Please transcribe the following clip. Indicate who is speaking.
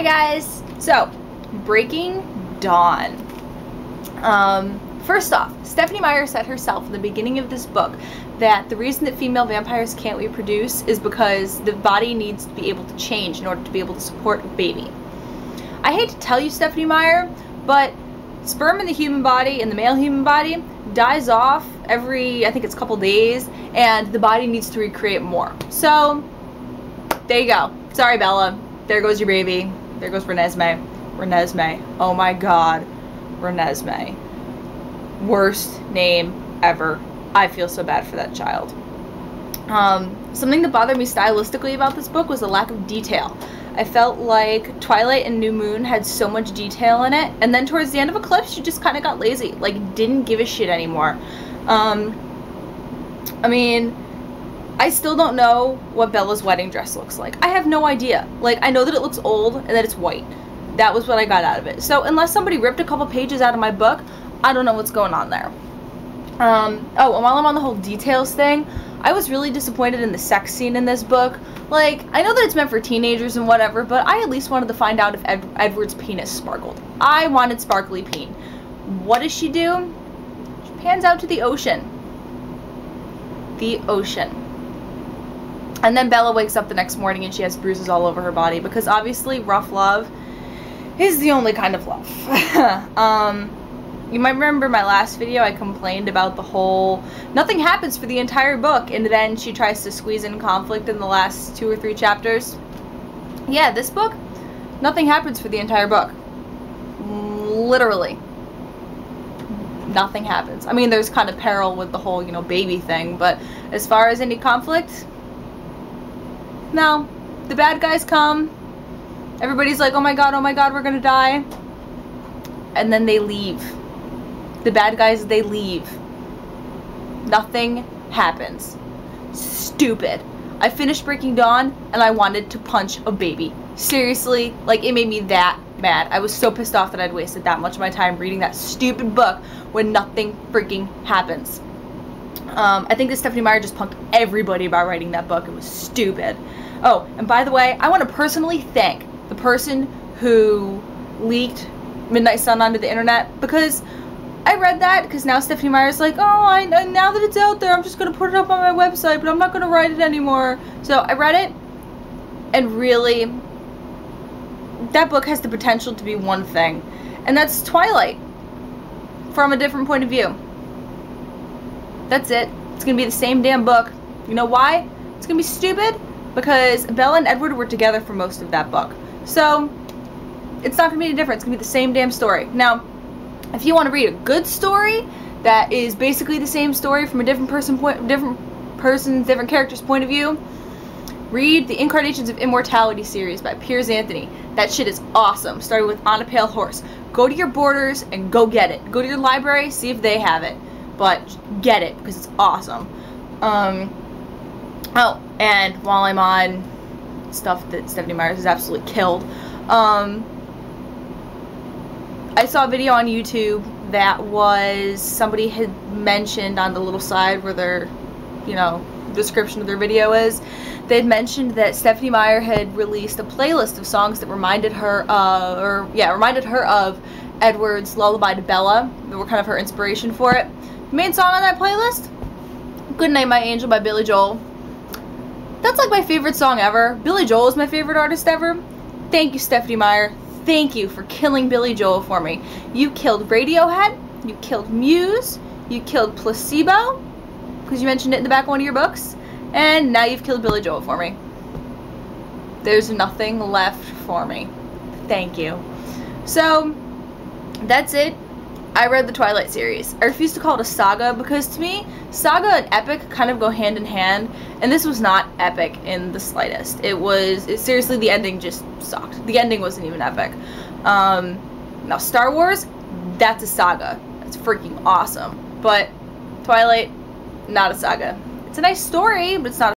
Speaker 1: Hi guys! So, Breaking Dawn. First off, Stephenie Meyer said herself in the beginning of this book that the reason that female vampires can't reproduce is because the body needs to be able to change in order to be able to support a baby. I hate to tell you, Stephenie Meyer, but sperm in the human body, in the male human body, dies off every, I think it's a couple days, and the body needs to recreate more. So, there you go. Sorry, Bella. There goes your baby. There goes Renesmee. Renesmee. Oh my god. Renesmee. Worst name ever. I feel so bad for that child. Something that bothered me stylistically about this book was the lack of detail. I felt like Twilight and New Moon had so much detail in it, and then towards the end of Eclipse, she just kind of got lazy. Like, didn't give a shit anymore. I mean, I still don't know what Bella's wedding dress looks like. I have no idea. Like, I know that it looks old and that it's white. That was what I got out of it. So, unless somebody ripped a couple pages out of my book, I don't know what's going on there. Oh, and while I'm on the whole details thing, I was really disappointed in the sex scene in this book. Like, I know that it's meant for teenagers and whatever, but I at least wanted to find out if Edward's penis sparkled. I wanted sparkly peen. What does she do? She pans out to the ocean. The ocean. And then Bella wakes up the next morning and she has bruises all over her body because obviously rough love is the only kind of love. You might remember my last video, I complained about the whole nothing happens for the entire book and then she tries to squeeze in conflict in the last 2 or 3 chapters. Yeah, this book, nothing happens for the entire book. Literally. Nothing happens. I mean, there's kind of peril with the whole, you know, baby thing, but as far as any conflict, no. The bad guys come, everybody's like, oh my god, we're gonna die, and then they leave. The bad guys, they leave. Nothing happens. Stupid. I finished Breaking Dawn, and I wanted to punch a baby. Seriously, like, it made me that mad. I was so pissed off that I'd wasted that much of my time reading that stupid book when nothing freaking happens. I think that Stephenie Meyer just punked everybody by writing that book. It was stupid. Oh, and by the way, I want to personally thank the person who leaked Midnight Sun onto the internet, because I read that, because now Stephenie Meyer's like, oh, now that it's out there, I'm just going to put it up on my website, but I'm not going to write it anymore. So I read it, and really, that book has the potential to be one thing, and that's Twilight, from a different point of view. That's it. It's going to be the same damn book. You know why? It's going to be stupid, because Bella and Edward were together for most of that book. So, it's not going to be any different. It's going to be the same damn story. Now, if you want to read a good story that is basically the same story from a different character's point of view, read the Incarnations of Immortality series by Piers Anthony. That shit is awesome. Starting with On a Pale Horse. Go to your Borders and go get it. Go to your library, see if they have it. But get it, because it's awesome. Oh, and while I'm on stuff that Stephenie Meyer has absolutely killed, I saw a video on YouTube that was, somebody had mentioned on the little side where their, you know, description of their video is, they had mentioned that Stephenie Meyer had released a playlist of songs that reminded her of Edward's Lullaby to Bella, that were kind of her inspiration for it. The main song on that playlist, Good Night My Angel by Billy Joel. That's like my favorite song ever. Billy Joel is my favorite artist ever. Thank you, Stephenie Meyer. Thank you for killing Billy Joel for me. You killed Radiohead, you killed Muse, you killed Placebo, because you mentioned it in the back of one of your books, and now you've killed Billy Joel for me. There's nothing left for me. Thank you. So, that's it. I read the Twilight series. I refuse to call it a saga because to me, saga and epic kind of go hand in hand, and this was not epic in the slightest. Seriously, the ending just sucked. The ending wasn't even epic. Now Star Wars, that's a saga. That's freaking awesome. But Twilight, not a saga. It's a nice story, but it's not